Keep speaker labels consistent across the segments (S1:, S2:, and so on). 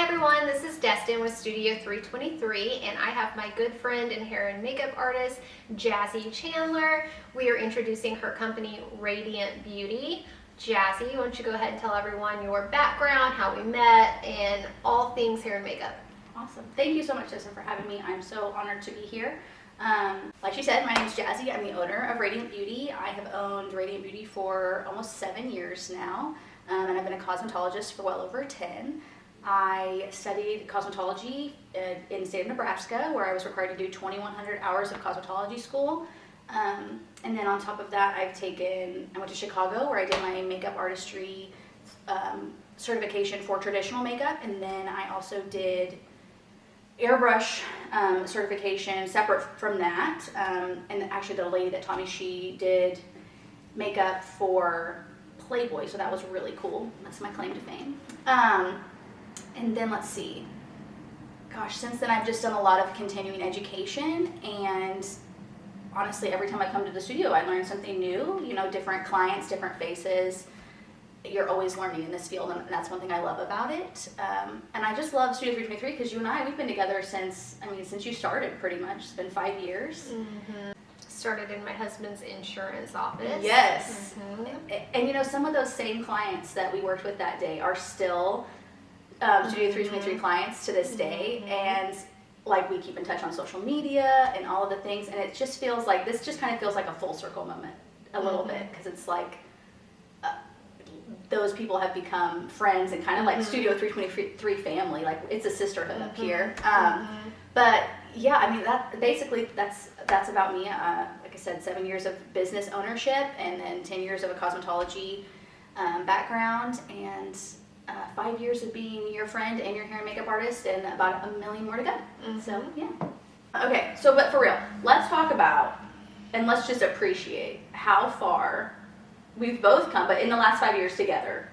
S1: everyone, this is Destin with Studio 323, and I have my good friend and hair and makeup artist, Jazzi Chandler. We are introducing her company, Radiant Beauty. Jazzi, why don't you go ahead and tell everyone your background, how we met, and all things hair and makeup.
S2: Awesome. Thank you so much, Destin, for having me. I'm so honored to be here. Like she said, my name is Jazzi. I'm the owner of Radiant Beauty. I have owned Radiant Beauty for almost 7 years now, and I've been a cosmetologist for well over 10. I studied cosmetology in the state of Nebraska, where I was required to do 2,100 hours of cosmetology school. And then on top of that, I went to Chicago, where I did my makeup artistry certification for traditional makeup, and then I also did airbrush certification separate from that. And actually the lady that taught me, she did makeup for Playboy, so that was really cool. That's my claim to fame. And then let's see, gosh, since then I've just done a lot of continuing education, and honestly every time I come to the studio I learn something new, you know, different clients, different faces. You're always learning in this field, and that's one thing I love about it. And I just love Studio 323 because you and I, we've been together since you started pretty much. It's been 5 years.
S1: Mm-hmm. Started in my husband's insurance office.
S2: Yes.
S1: Mm-hmm.
S2: And you know, some of those same clients that we worked with that day are still Studio 323 clients to this day. And like, we keep in touch on social media and all of the things, and it just feels like, this just kind of feels like a full circle moment a little bit, because it's like those people have become friends and kind of like Studio 323 family. Like, it's a sisterhood up here. But yeah, I mean, that's about me. Like I said, 7 years of business ownership, and then 10 years of a cosmetology background, and 5 years of being your friend and your hair and makeup artist, and about 1 million more to go. So yeah. Okay, so but for real, let's talk about, and let's just appreciate how far we've both come, but in the last 5 years together.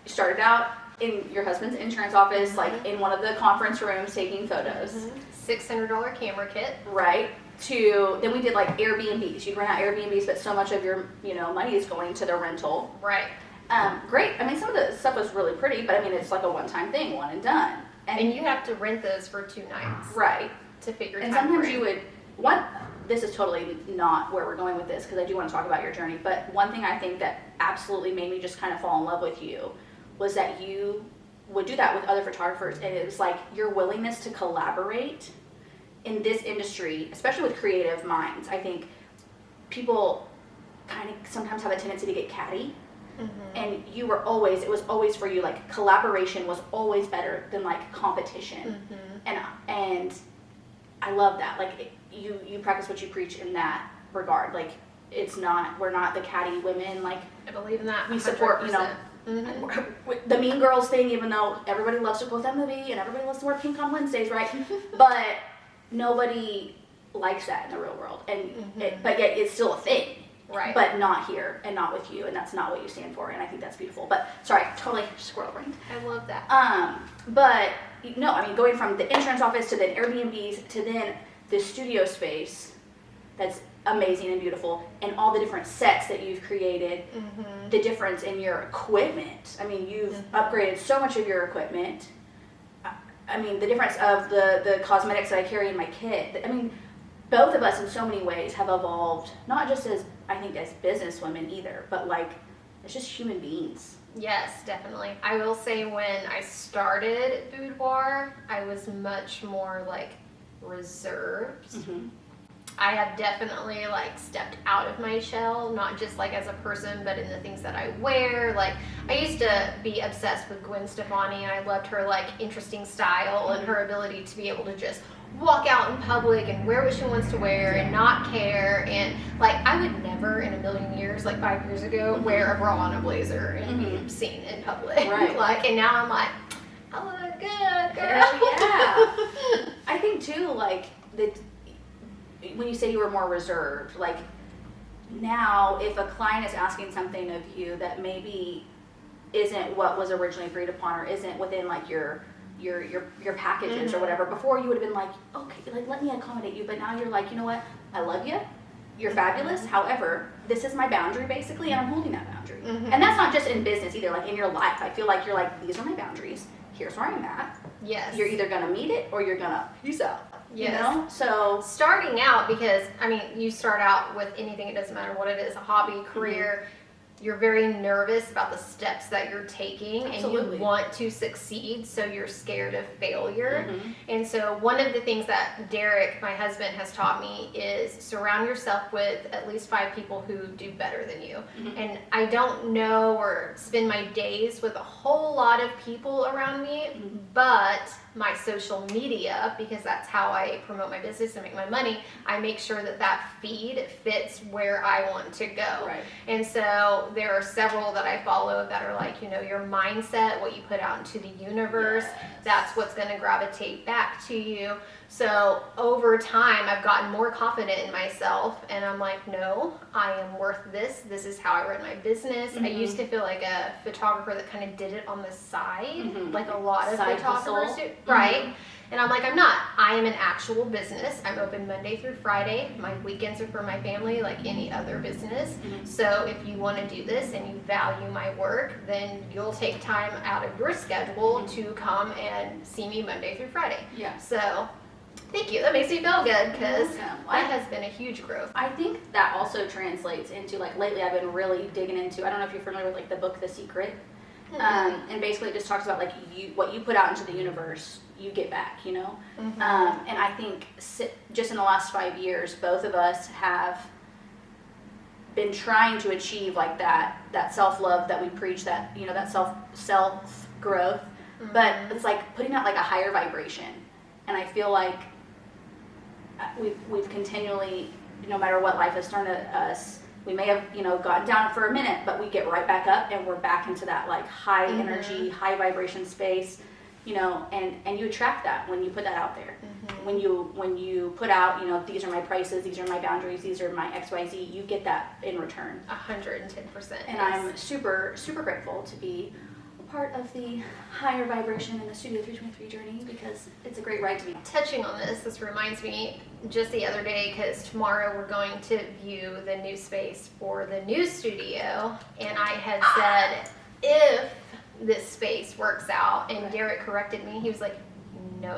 S2: You started out in your husband's insurance office, like in one of the conference rooms taking photos.
S1: $600 camera kit.
S2: Right. Then we did like Airbnbs. You'd rent out Airbnbs, but so much of your money is going to the rental.
S1: Right.
S2: Great. I mean, some of the stuff was really pretty, but I mean, it's like a one-time thing, one and done.
S1: And you have to rent those for 2 nights.
S2: Right.
S1: To fit your
S2: and
S1: time
S2: sometimes
S1: frame.
S2: you would, this is totally not where we're going with this, because I do want to talk about your journey, but one thing I think that absolutely made me just kind of fall in love with you was that you would do that with other photographers, and it was like your willingness to collaborate in this industry, especially with creative minds. I think people kind of sometimes have a tendency to get catty. And it was always for you, like, collaboration was always better than like competition. And I love that. Like, you practice what you preach in that regard. Like, we're not the catty women. Like,
S1: I believe in that.
S2: We support, the Mean Girls thing, even though everybody loves to quote that movie and everybody loves to wear pink on Wednesdays, right? But nobody likes that in the real world. And but yet it's still a thing.
S1: Right.
S2: But not here, and not with you, and that's not what you stand for, and I think that's beautiful. But sorry, totally squirrel brained.
S1: I love that.
S2: But no, I mean, going from the insurance office to then Airbnbs to then the studio space, that's amazing and beautiful, and all the different sets that you've created, the difference in your equipment. I mean, you've upgraded so much of your equipment. I mean, the difference of the cosmetics that I carry in my kit. I mean, both of us in so many ways have evolved, not just as business women either, but like, it's just human beings.
S1: Yes, definitely. I will say, when I started Boudoir, I was much more like reserved. I have definitely like stepped out of my shell, not just like as a person, but in the things that I wear. Like, I used to be obsessed with Gwen Stefani, and I loved her like interesting style and her ability to be able to just walk out in public and wear what she wants to wear and not care. And like, I would never in a million years, like 5 years ago, wear a bra and a blazer and be seen in public.
S2: Right.
S1: Like, and now I'm like, I look good, girl.
S2: Yeah. I think too, like, that when you say you were more reserved, like, now if a client is asking something of you that maybe isn't what was originally agreed upon, or isn't within like your packages or whatever, before you would have been like, okay, like, let me accommodate you, but now you're like, you know what, I love you, you're fabulous, however, this is my boundary basically, and I'm holding that boundary. And that's not just in business either, like in your life. I feel like you're like, these are my boundaries, here's where I'm at,
S1: Yes.
S2: You're either gonna meet it or you're gonna peace out.
S1: Yes.
S2: You know? So
S1: starting out, because I mean, you start out with anything, it doesn't matter what it is, a hobby, career, you're very nervous about the steps that you're taking.
S2: Absolutely.
S1: And you want to succeed, so you're scared of failure. And so one of the things that Derek, my husband, has taught me is surround yourself with at least 5 people who do better than you. And I don't know or spend my days with a whole lot of people around me, but my social media, because that's how I promote my business and make my money, I make sure that that feed fits where I want to go.
S2: Right.
S1: And so there are several that I follow that are like, you know, your mindset, what you put out into the universe, that's what's going to gravitate back to you. So over time, I've gotten more confident in myself, and I'm like, no, I am worth this. This is how I run my business. I used to feel like a photographer that kind of did it on the side, like a lot of
S2: Side
S1: photographers
S2: hustle.
S1: do. Right. And I'm like, I'm not. I am an actual business. I'm open Monday through Friday. My weekends are for my family like any other business. So if you want to do this and you value my work, then you'll take time out of your schedule to come and see me Monday through Friday.
S2: Yeah.
S1: So thank you. That makes me feel good, because
S2: Awesome.
S1: that has been a huge growth.
S2: I think that also translates into, like, lately I've been really digging into, I don't know if you're familiar with, like, the book The Secret. And basically it just talks about, like, what you put out into the universe, you get back, you know? And I think just in the last 5 years, both of us have been trying to achieve, like, that self-love that we preach, that, you know, that self-growth. But it's like putting out, like, a higher vibration. And I feel like we've continually, no matter what life has thrown at us, we may have, you know, gotten down for a minute, but we get right back up and we're back into that, like, high energy, high vibration space, you know, and you attract that when you put that out there. When you put out, you know, these are my prices, these are my boundaries, these are my XYZ, you get that in return.
S1: 110%.
S2: And I'm super, super grateful to be part of the higher vibration in the Studio 323 journey, because it's a great ride to be.
S1: Touching on this reminds me, just the other day, because tomorrow we're going to view the new space for the new studio, and I had said, if this space works out, and Derek corrected me, he was like, no,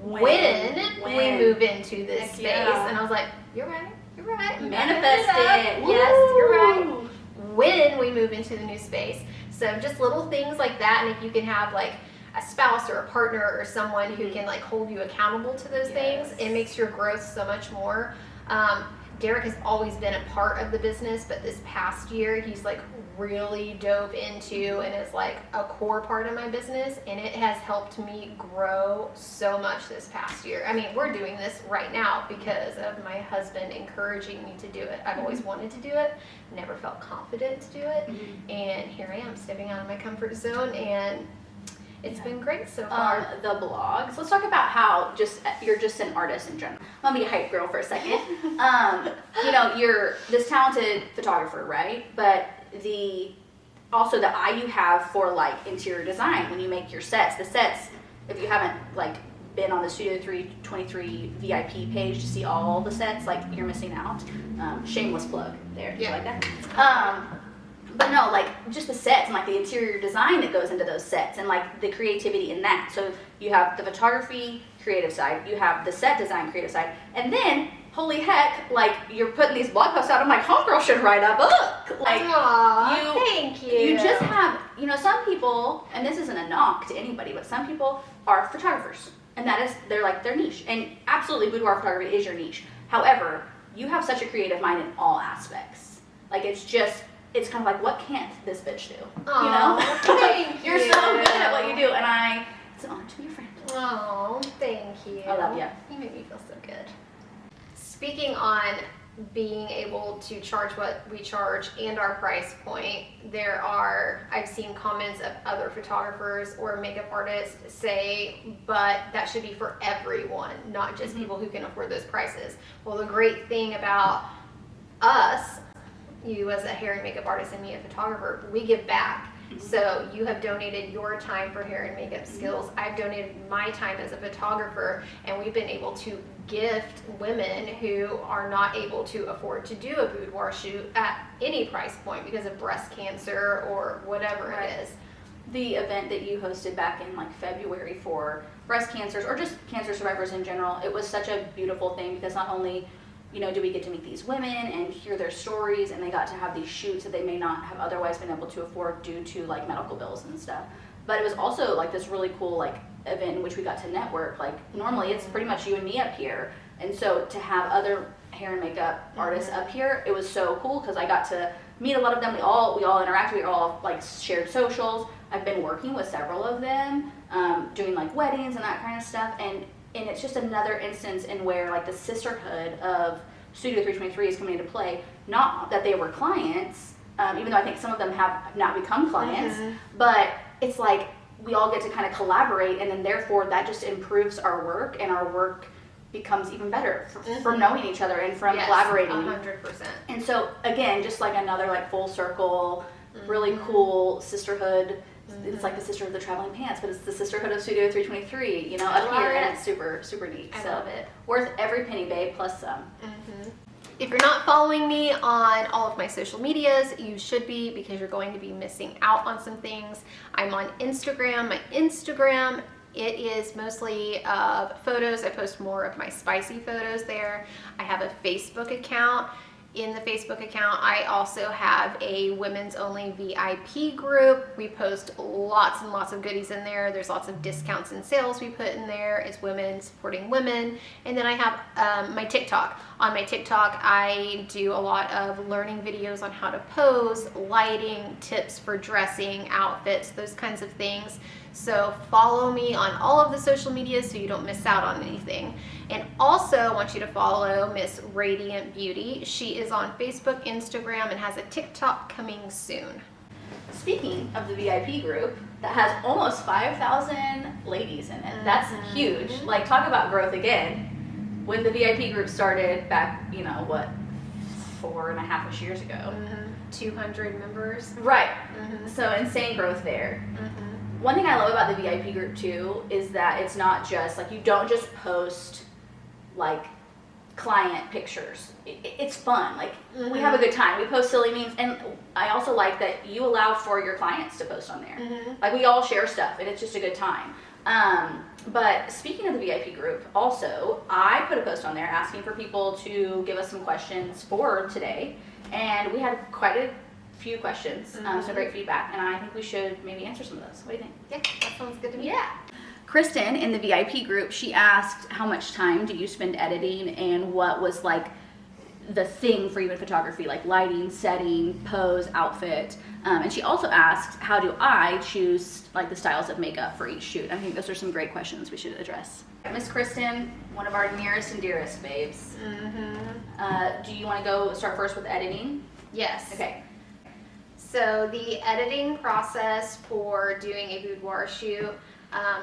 S1: when we move into this space. And I was like, you're right,
S2: Manifest it.
S1: Yes, you're right. When we move into the new space. So just little things like that, and if you can have, like, a spouse or a partner or someone who can, like, hold you accountable to those things, it makes your growth so much more. Derek has always been a part of the business, but this past year he's, like, really dove into and is, like, a core part of my business, and it has helped me grow so much this past year. I mean, we're doing this right now because of my husband encouraging me to do it. I've always wanted to do it, never felt confident to do it, and here I am stepping out of my comfort zone, and it's been great so far.
S2: The blogs. Let's talk about how you're just an artist in general. Let me be a hype girl for a second. You know, you're this talented photographer, right? But also the eye you have for, like, interior design when you make your sets. The sets, if you haven't, like, been on the Studio 323 VIP page to see all the sets, like, you're missing out. Shameless plug there. Yeah. You like that? But no, like, just the sets and, like, the interior design that goes into those sets and, like, the creativity in that. So you have the photography creative side, you have the set design creative side, and then, holy heck, like, you're putting these blog posts out. I'm like, homegirl should write a book. Like,
S1: Thank you.
S2: You just have, you know, some people, and this isn't a knock to anybody, but some people are photographers, and they're their niche. And absolutely, boudoir photography is your niche. However, you have such a creative mind in all aspects. Like, it's kind of like, what can't this bitch do?
S1: Aww,
S2: you know?
S1: Thank
S2: You're
S1: you.
S2: so good at what you do, and it's an honor to be your friend.
S1: Oh, thank you.
S2: I love you.
S1: You make me feel so good. Speaking on being able to charge what we charge and our price point, I've seen comments of other photographers or makeup artists say, but that should be for everyone, not just people who can afford those prices. Well, the great thing about us, you as a hair and makeup artist and me a photographer, we give back. So you have donated your time for hair and makeup skills. I've donated my time as a photographer, and we've been able to gift women who are not able to afford to do a boudoir shoot at any price point because of breast cancer or whatever it is.
S2: the event that you hosted back in like February for breast cancers or just cancer survivors in general, it was such a beautiful thing because not only, you know, do we get to meet these women and hear their stories, and they got to have these shoots that they may not have otherwise been able to afford due to like medical bills and stuff. But it was also like this really cool like event in which we got to network. Like normally it's pretty much you and me up here, and so to have other hair and makeup artists up here, it was so cool because I got to meet a lot of them. We all interacted. We all like shared socials. I've been working with several of them, doing like weddings and that kind of stuff, and it's just another instance in where like the sisterhood of Studio 323 is coming into play. Not that they were clients, even though I think some of them have now become clients, but it's like we all get to kind of collaborate, and then therefore that just improves our work, and our work becomes even better from knowing each other and from collaborating.
S1: 100%.
S2: And so again, just like another like full circle, really cool sisterhood. It's like the sisterhood of the traveling pants, but it's the sisterhood of Studio 323, you know, up here, and it's super, super neat.
S1: I love it.
S2: Worth every penny, babe, plus some.
S1: If you're not following me on all of my social medias, you should be, because you're going to be missing out on some things. I'm on Instagram. My Instagram, it is mostly photos. I post more of my spicy photos there. I have a Facebook account. In the Facebook account, I also have a women's only VIP group. We post lots and lots of goodies in there. There's lots of discounts and sales we put in there as women supporting women. And then I have my TikTok. On my TikTok, I do a lot of learning videos on how to pose, lighting, tips for dressing, outfits, those kinds of things. So follow me on all of the social media so you don't miss out on anything. And also I want you to follow Miss Radiant Beauty. She is on Facebook, Instagram, and has a TikTok coming soon.
S2: Speaking of the VIP group, that has almost 5,000 ladies in it. That's huge. Like, talk about growth again. When the VIP group started back, you know, what, 4.5 years ago.
S1: 200 members.
S2: Right. So insane growth there. One thing I love about the VIP group too is that it's not just like, you don't just post like client pictures. It's fun. Like we have a good time. We post silly memes, and I also like that you allow for your clients to post on there. Like we all share stuff, and it's just a good time. But speaking of the VIP group, also I put a post on there asking for people to give us some questions for today, and we had quite a few questions, some great feedback, and I think we should maybe answer some of those. What do you think?
S1: Yeah, that sounds good to me.
S2: Yeah. Kristen in the VIP group, she asked how much time do you spend editing, and what was like the thing for you in photography, like lighting, setting, pose, outfit. And she also asked, how do I choose like the styles of makeup for each shoot? I think those are some great questions we should address. Miss Kristen, one of our nearest and dearest babes. Do you want to go start first with editing?
S1: Yes.
S2: Okay.
S1: So the editing process for doing a boudoir shoot,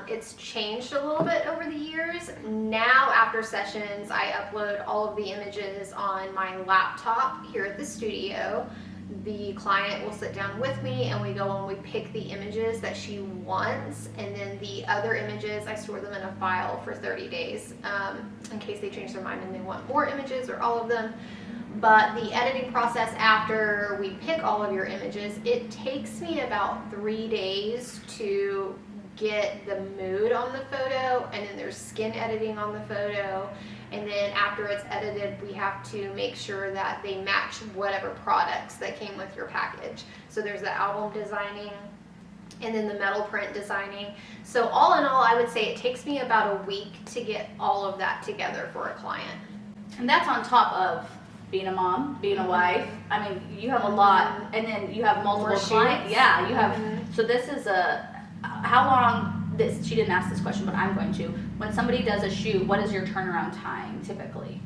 S1: it's changed a little bit over the years. Now after sessions, I upload all of the images on my laptop here at the studio. The client will sit down with me and we go and we pick the images that she wants, and then the other images, I store them in a file for 30 days in case they change their mind and they want more images or all of them. But the editing process after we pick all of your images, it takes me about 3 days to get the mood on the photo, and then there's skin editing on the photo, and then after it's edited, we have to make sure that they match whatever products that came with your package. So there's the album designing, and then the metal print designing. So all in all, I would say it takes me about a week to get all of that together for a client.
S2: And that's on top of being a mom, being a wife. I mean, you have a lot, and then you have multiple clients. Yeah, you have. So this is how long? She didn't ask this question, but I'm going to. When somebody does a shoot, what is your turnaround time typically?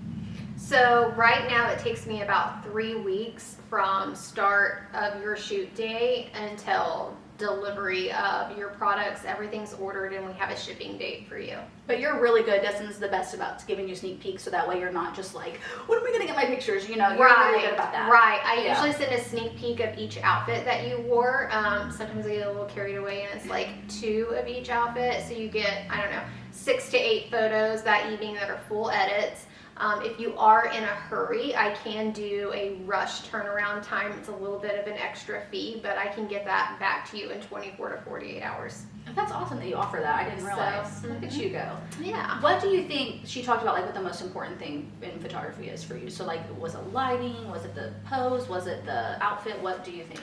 S1: So right now it takes me about 3 weeks from start of your shoot day until delivery of your products. Everything's ordered and we have a shipping date for you.
S2: But you're really good. Destin's the best about giving you sneak peeks, so that way you're not just like, when am I gonna get my pictures? You know, you're really good about that.
S1: Right. I usually send a sneak peek of each outfit that you wore. Sometimes I get a little carried away and it's like 2 of each outfit. So you get, I don't know, 6 to 8 photos that evening that are full edits. If you are in a hurry, I can do a rush turnaround time. It's a little bit of an extra fee, but I can get that back to you in 24 to 48 hours.
S2: That's awesome that you offer that. I didn't realize. Look at you go.
S1: Yeah.
S2: What do you think, she talked about like what the most important thing in photography is for you? So like, was it lighting? Was it the pose? Was it the outfit? What do you think?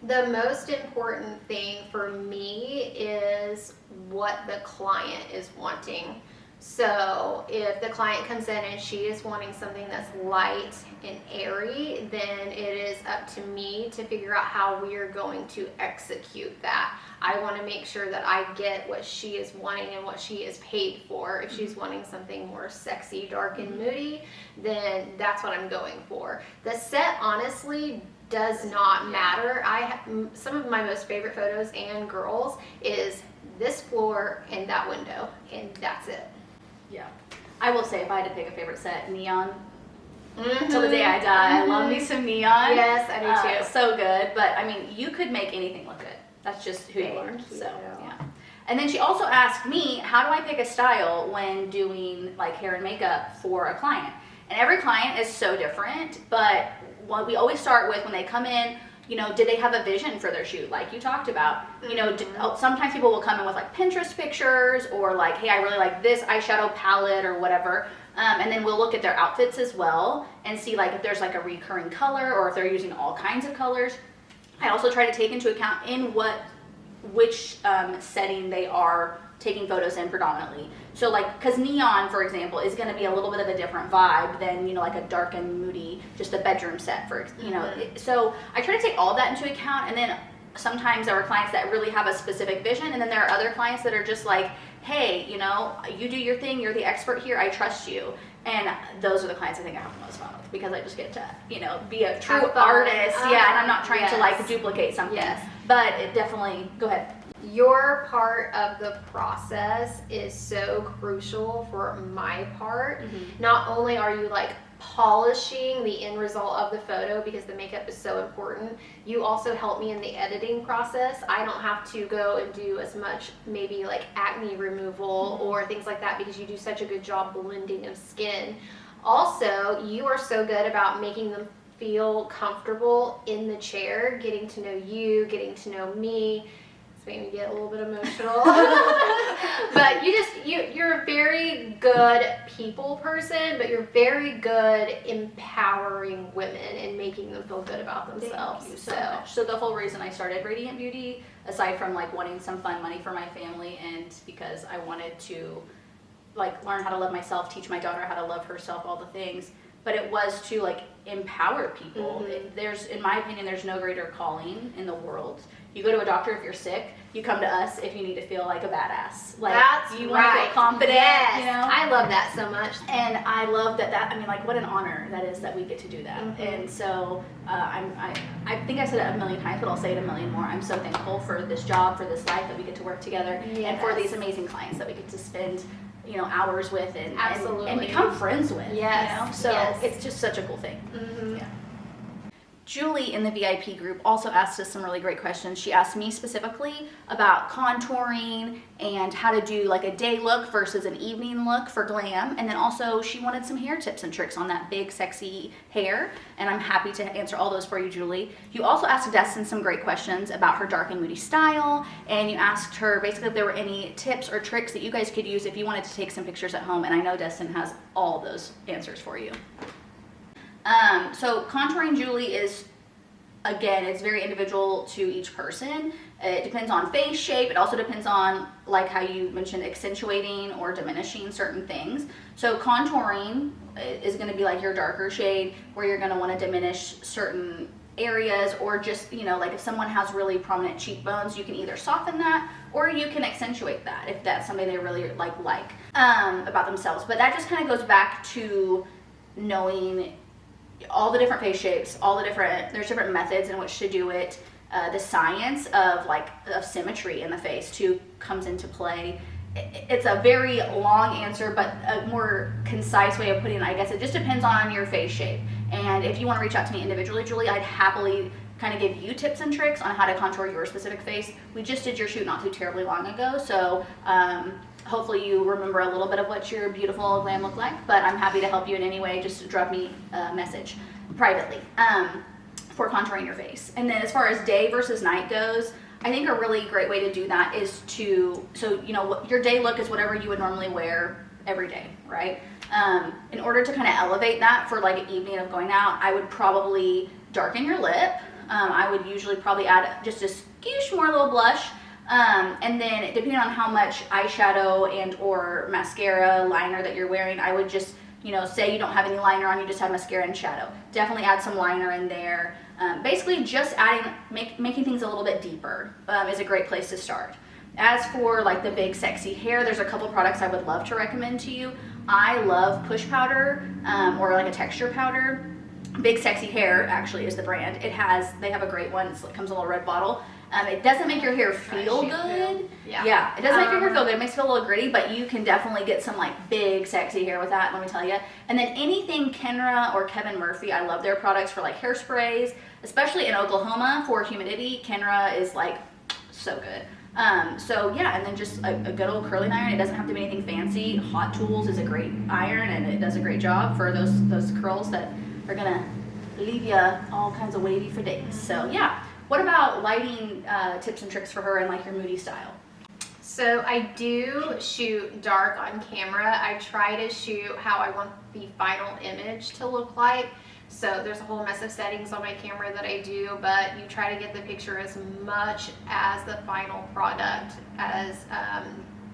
S1: The most important thing for me is what the client is wanting. So if the client comes in and she is wanting something that's light and airy, then it is up to me to figure out how we are going to execute that. I want to make sure that I get what she is wanting and what she is paid for. If she's wanting something more sexy, dark, and moody, then that's what I'm going for. The set, honestly, does not matter. Some of my most favorite photos and girls is this floor and that window, and that's it.
S2: Yeah. I will say, if I had to pick a favorite set, neon. Till the day I die. I love me some neon.
S1: Yes, I do too.
S2: So good. But I mean, you could make anything look good. That's just who you are.
S1: Thank you.
S2: So yeah. And then she also asked me, how do I pick a style when doing like hair and makeup for a client? And every client is so different, but what we always start with when they come in, you know, did they have a vision for their shoot, like you talked about? You know, sometimes people will come in with like Pinterest pictures or like, hey, I really like this eyeshadow palette or whatever. And then we'll look at their outfits as well and see like if there's like a recurring color or if they're using all kinds of colors. I also try to take into account in which setting they are taking photos in predominantly. So like, because neon, for example, is going to be a little bit of a different vibe than, you know, like a dark and moody, just a bedroom set, for, you know. So I try to take all that into account, and then sometimes there are clients that really have a specific vision, and then there are other clients that are just like, hey, you know, you do your thing, you're the expert here, I trust you. And those are the clients I think I have the most fun with, because I just get to, you know, be a true artist. Yeah, and I'm not trying to like duplicate something. Yes. But it definitely, go ahead.
S1: Your part of the process is so crucial for my part. Not only are you like polishing the end result of the photo, because the makeup is so important, you also help me in the editing process. I don't have to go and do as much maybe like acne removal or things like that, because you do such a good job blending of skin. Also, you are so good about making them feel comfortable in the chair, getting to know you, getting to know me. Made me get a little bit emotional. But you're a very good people person, but you're very good empowering women and making them feel good about themselves.
S2: Thank you so much. So the whole reason I started Radiant Beauty, aside from like wanting some fun money for my family, and because I wanted to like learn how to love myself, teach my daughter how to love herself, all the things, but it was to like empower people. There's, in my opinion, there's no greater calling in the world. You go to a doctor if you're sick. You come to us if you need to feel like a badass. Like, you want to feel confident.
S1: Yes.
S2: You know?
S1: I love that so much.
S2: And I love that, I mean, like, what an honor that is that we get to do that. And so I think I said it a million times, but I'll say it a million more. I'm so thankful for this job, for this life that we get to work together, and for these amazing clients that we get to spend, you know, hours with and become friends with.
S1: Yes.
S2: You know? So it's just such a cool thing. Yeah. Julie in the VIP group also asked us some really great questions. She asked me specifically about contouring and how to do like a day look versus an evening look for glam. And then also she wanted some hair tips and tricks on that big sexy hair. And I'm happy to answer all those for you, Julie. You also asked Destin some great questions about her dark and moody style. And you asked her basically if there were any tips or tricks that you guys could use if you wanted to take some pictures at home. And I know Destin has all those answers for you. So contouring, Julie, is, again, it's very individual to each person. It depends on face shape. It also depends on, like how you mentioned, accentuating or diminishing certain things. So contouring is going to be like your darker shade, where you're going to want to diminish certain areas, or just, you know, like if someone has really prominent cheekbones, you can either soften that or you can accentuate that if that's something they really like about themselves. But that just kind of goes back to knowing all the different face shapes, there's different methods in which to do it. The science of symmetry in the face too comes into play. It's a very long answer, but a more concise way of putting it, I guess it just depends on your face shape. And if you want to reach out to me individually, Julie, I'd happily kind of give you tips and tricks on how to contour your specific face. We just did your shoot not too terribly long ago, so hopefully you remember a little bit of what your beautiful glam looked like, but I'm happy to help you in any way. Just drop me a message privately for contouring your face. And then as far as day versus night goes, I think a really great way to do that is to, so you know, your day look is whatever you would normally wear every day, right? In order to kind of elevate that for like an evening of going out, I would probably darken your lip. I would usually probably add just a skoosh more little blush. And then depending on how much eyeshadow and or mascara liner that you're wearing, I would just, you know, say you don't have any liner on, you just have mascara and shadow. Definitely add some liner in there. Basically just adding, making things a little bit deeper is a great place to start. As for like the big sexy hair, there's a couple products I would love to recommend to you. I love push powder or like a texture powder. Big Sexy Hair actually is the brand. They have a great one. It comes in a little red bottle. It doesn't make your hair feel good. Yeah, it doesn't make your hair feel good. It makes it feel a little gritty, but you can definitely get some like big sexy hair with that, let me tell you. And then anything Kenra or Kevin Murphy, I love their products for like hairsprays, especially in Oklahoma for humidity. Kenra is like so good. So yeah, and then just a good old curling iron. It doesn't have to be anything fancy. Hot Tools is a great iron and it does a great job for those curls that are gonna leave you all kinds of wavy for days. So yeah. What about lighting tips and tricks for her and like your moody style?
S1: So I do shoot dark on camera. I try to shoot how I want the final image to look like. So there's a whole mess of settings on my camera that I do, but you try to get the picture as much as the final product as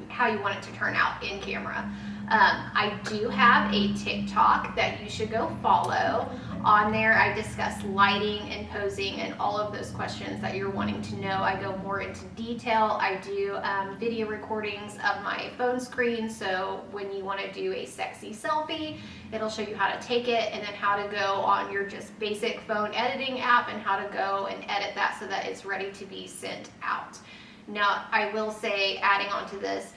S1: how you want it to turn out in camera. I do have a TikTok that you should go follow. On there, I discuss lighting and posing and all of those questions that you're wanting to know. I go more into detail. I do video recordings of my phone screen, so when you want to do a sexy selfie, it'll show you how to take it and then how to go on your just basic phone editing app and how to go and edit that so that it's ready to be sent out. Now, I will say, adding on to this,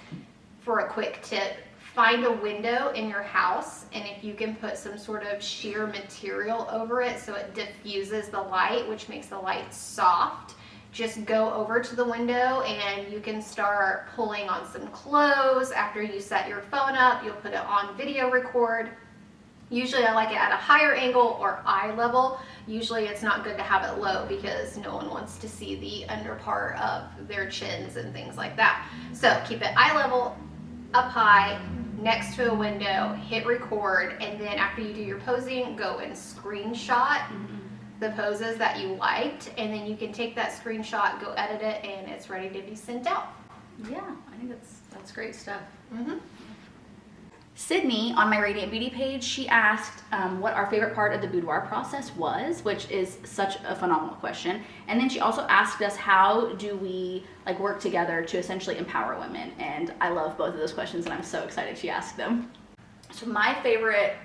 S1: for a quick tip, find a window in your house, and if you can put some sort of sheer material over it so it diffuses the light, which makes the light soft, just go over to the window and you can start pulling on some clothes. After you set your phone up, you'll put it on video record. Usually I like it at a higher angle or eye level. Usually it's not good to have it low because no one wants to see the under part of their chins and things like that. So keep it eye level, up high, next to a window, hit record, and then after you do your posing, go and screenshot the poses that you liked, and then you can take that screenshot, go edit it, and it's ready to be sent out.
S2: Yeah, I think that's great stuff. Sydney, on my Radiant Beauty page, she asked what our favorite part of the boudoir process was, which is such a phenomenal question. And then she also asked us how do we like work together to essentially empower women. And I love both of those questions and I'm so excited she asked them. So my favorite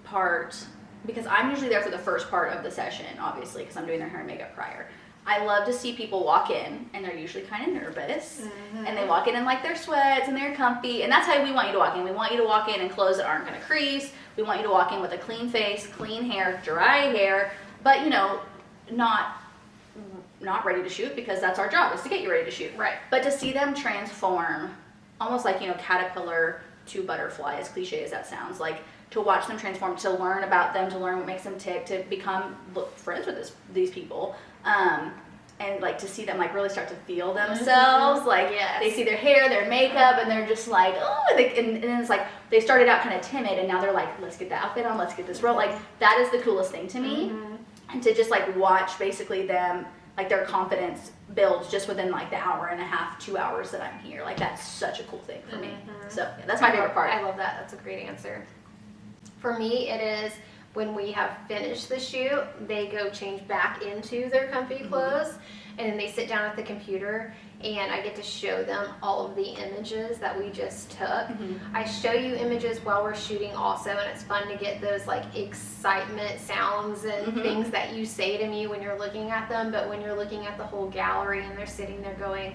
S2: part, because I'm usually there for the first part of the session, obviously, because I'm doing their hair and makeup prior. I love to see people walk in, and they're usually kind of nervous, and they walk in like their sweats, and they're comfy, and that's how we want you to walk in. We want you to walk in clothes that aren't going to crease. We want you to walk in with a clean face, clean hair, dry hair, but, you know, not ready to shoot, because that's our job, is to get you ready to shoot.
S1: Right.
S2: But to see them transform, almost like, you know, caterpillar to butterfly, as cliche as that sounds, like, to watch them transform, to learn about them, to learn what makes them tick, to become friends with these people. And like to see them like really start to feel themselves, like they see their hair, their makeup, and they're just like, oh, and then it's like they started out kind of timid, and now they're like, let's get the outfit on, let's get this roll. Like that is the coolest thing to me, and to just like watch basically them, like their confidence builds just within like the hour and a half, 2 hours that I'm here. Like that's such a cool thing for me. So yeah, that's my favorite part.
S1: I love that. That's a great answer. For me, it is when we have finished the shoot, they go change back into their comfy clothes, and then they sit down at the computer, and I get to show them all of the images that we just took. I show you images while we're shooting also, and it's fun to get those like excitement sounds and things that you say to me when you're looking at them, but when you're looking at the whole gallery and they're sitting there going,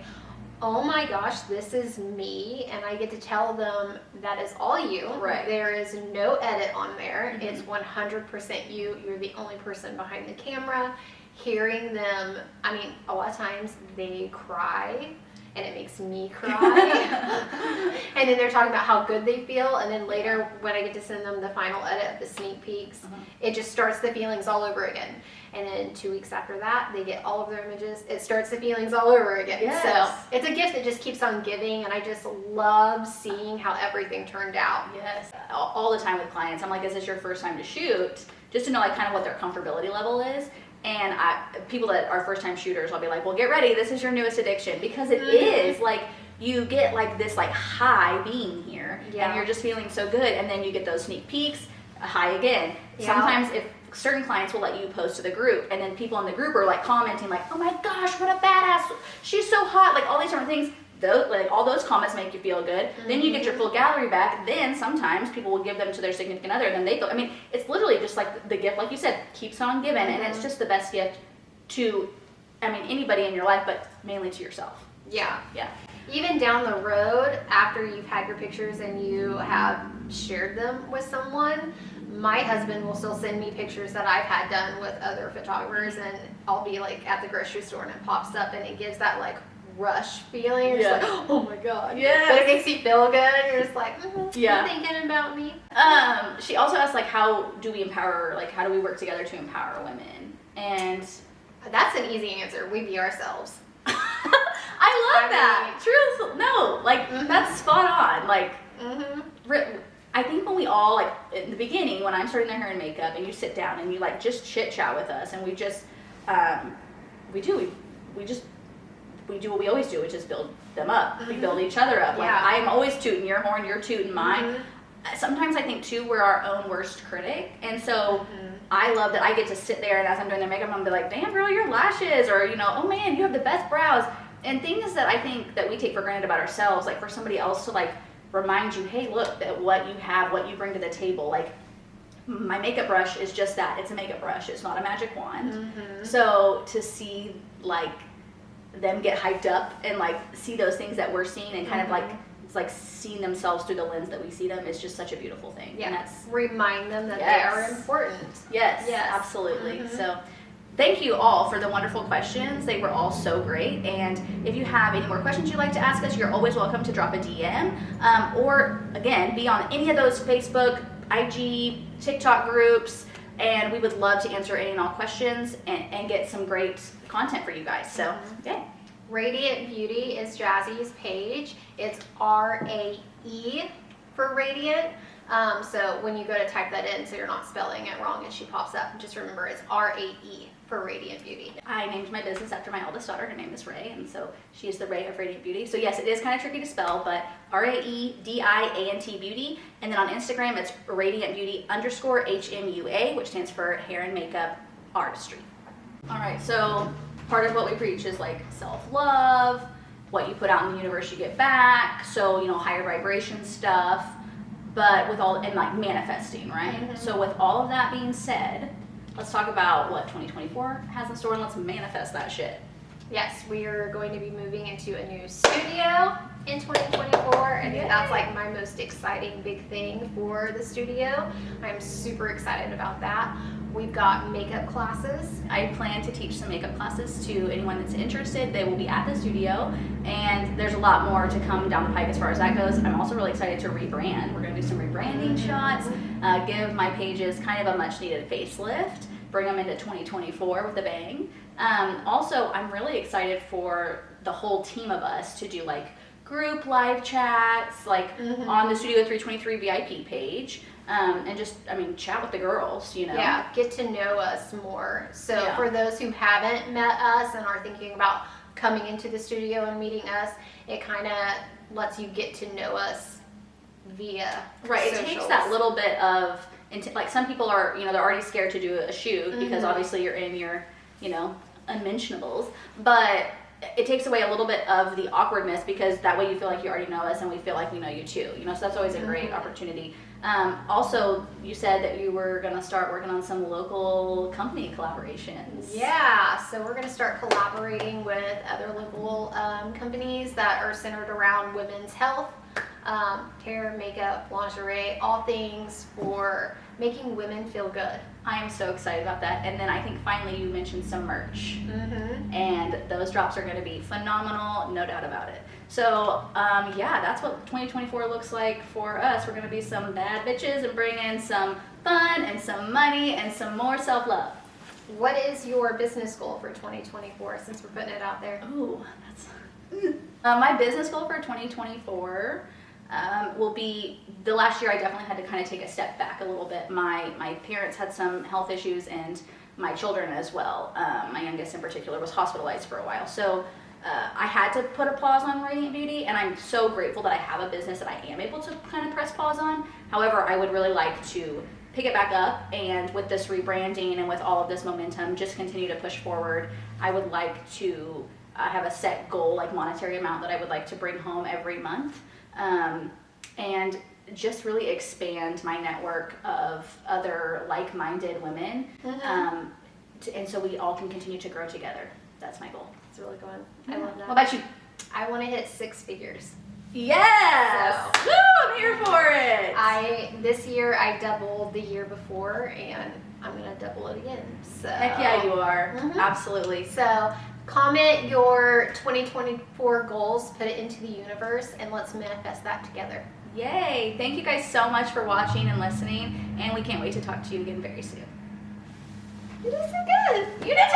S1: oh my gosh, this is me, and I get to tell them that is all you.
S2: Right.
S1: There is no edit on there. It's 100% you. You're the only person behind the camera. hearing them, I mean, a lot of times they cry and it makes me cry. And then they're talking about how good they feel, and then later when I get to send them the final edit of the sneak peeks, it just starts the feelings all over again. And then 2 weeks after that, they get all of their images. It starts the feelings all over again.
S2: Yes.
S1: So it's a gift that just keeps on giving, and I just love seeing how everything turned out.
S2: Yes. All the time with clients, I'm like, is this your first time to shoot? Just to know like kind of what their comfortability level is. And people that are first time shooters, I'll be like, well, get ready. This is your newest addiction, because it is like, you get like this like high being here, and you're just feeling so good. And then you get those sneak peeks, a high again. Sometimes if certain clients will let you post to the group, and then people in the group are like commenting like, oh my gosh, what a badass, she's so hot, like all these different things. Those, like all those comments make you feel good. Then you get your full gallery back. Then sometimes people will give them to their significant other, and then they feel, I mean, it's literally just like the gift, like you said, keeps on giving. And it's just the best gift to, I mean, anybody in your life, but mainly to yourself.
S1: Yeah.
S2: Yeah.
S1: Even down the road, after you've had your pictures and you have shared them with someone, my husband will still send me pictures that I've had done with other photographers, and I'll be like at the grocery store and it pops up, and it gives that like rush feeling. You're just like, oh my god.
S2: Yeah.
S1: But it makes you feel good. You're just like,
S2: Yeah.
S1: you're thinking about me.
S2: She also asked like, how do we empower, like how do we work together to empower women? And
S1: That's an easy answer. We be ourselves.
S2: I love that. Truth. No, like that's spot on. Like, I think when we all, like in the beginning, when I'm starting their hair and makeup, and you sit down and you like just chit chat with us, and we just, we do what we always do, which is build them up. We build each other up. Like I'm always tooting your horn, you're tooting mine. Sometimes I think too, we're our own worst critic, and so I love that I get to sit there, and as I'm doing their makeup, I'm gonna be like, damn girl, your lashes, or you know, oh man, you have the best brows, and things that I think that we take for granted about ourselves, like for somebody else to like remind you, hey, look, that what you have, what you bring to the table, like my makeup brush is just that, it's a makeup brush, it's not a magic wand. So to see like them get hyped up and like see those things that we're seeing, and kind of like it's like seeing themselves through the lens that we see them, is just such a beautiful thing.
S1: Yeah.
S2: And that's
S1: Remind them that they are important.
S2: Yes, absolutely. So thank you all for the wonderful questions. They were all so great. And if you have any more questions you'd like to ask us, you're always welcome to drop a DM, or again, be on any of those Facebook, IG, TikTok groups, and we would love to answer any and all questions and get some great content for you guys. So, yeah.
S1: Radiant Beauty is Jazzi's page. It's R-A-E for Radiant. So when you go to type that in, so you're not spelling it wrong and she pops up, just remember it's R-A-E for Radiant Beauty.
S2: I named my business after my oldest daughter. Her name is Ray, and so she is the Ray of Radiant Beauty. So yes, it is kind of tricky to spell, but R-A-E-D-I-A-N-T Beauty. And then on Instagram, it's Radiant Beauty _HMUA, which stands for Hair and Makeup Artistry. All right, so part of what we preach is like self-love, what you put out in the universe you get back, so you know, higher vibration stuff, but with all, and like manifesting, right? So with all of that being said, let's talk about what 2024 has in store, and let's manifest that shit.
S1: Yes, we are going to be moving into a new studio in 2024, and that's like my most exciting big thing for the studio. I'm super excited about that. We've got makeup classes.
S2: I plan to teach some makeup classes to anyone that's interested. They will be at the studio, and there's a lot more to come down the pike as far as that goes. I'm also really excited to rebrand. We're going to do some rebranding shots, give my pages kind of a much needed facelift, bring them into 2024 with a bang. Also, I'm really excited for the whole team of us to do like group live chats, like on the Studio 323 VIP page. And just, I mean, chat with the girls, you know?
S1: Yeah, get to know us more. So for those who haven't met us and are thinking about coming into the studio and meeting us, it kind of lets you get to know us via socials.
S2: It takes that little bit of, like some people are, you know, they're already scared to do a shoot because obviously you're in your, you know, unmentionables, but it takes away a little bit of the awkwardness, because that way you feel like you already know us and we feel like we know you too, you know, so that's always a great opportunity. Also, you said that you were going to start working on some local company collaborations.
S1: Yeah, so we're going to start collaborating with other local companies that are centered around women's health. hair, makeup, lingerie, all things for making women feel good.
S2: I am so excited about that. And then I think finally you mentioned some merch.
S1: Mm-hmm.
S2: And those drops are going to be phenomenal, no doubt about it. So yeah, that's what 2024 looks like for us. We're going to be some bad bitches and bring in some fun and some money and some more self-love.
S1: What is your business goal for 2024, since we're putting it out there?
S2: Ooh, that's my business goal for 2024 will be, the last year I definitely had to kind of take a step back a little bit. My parents had some health issues, and my children as well. My youngest in particular was hospitalized for a while. So I had to put a pause on Radiant Beauty, and I'm so grateful that I have a business that I am able to kind of press pause on. However, I would really like to pick it back up, and with this rebranding and with all of this momentum, just continue to push forward. I would like to have a set goal, like monetary amount, that I would like to bring home every month, and just really expand my network of other like-minded women, and so we all can continue to grow together. That's my goal.
S1: It's really good. I love that.
S2: What about you?
S1: I want to hit 6 figures.
S2: Yes!
S1: So,
S2: woo! I'm here for it!
S1: This year I doubled the year before, and I'm gonna double it again. So
S2: Heck yeah, you are. Absolutely.
S1: So comment your 2024 goals, put it into the universe, and let's manifest that together.
S2: Yay! Thank you guys so much for watching and listening, and we can't wait to talk to you again very soon.
S1: You did so good.
S2: You did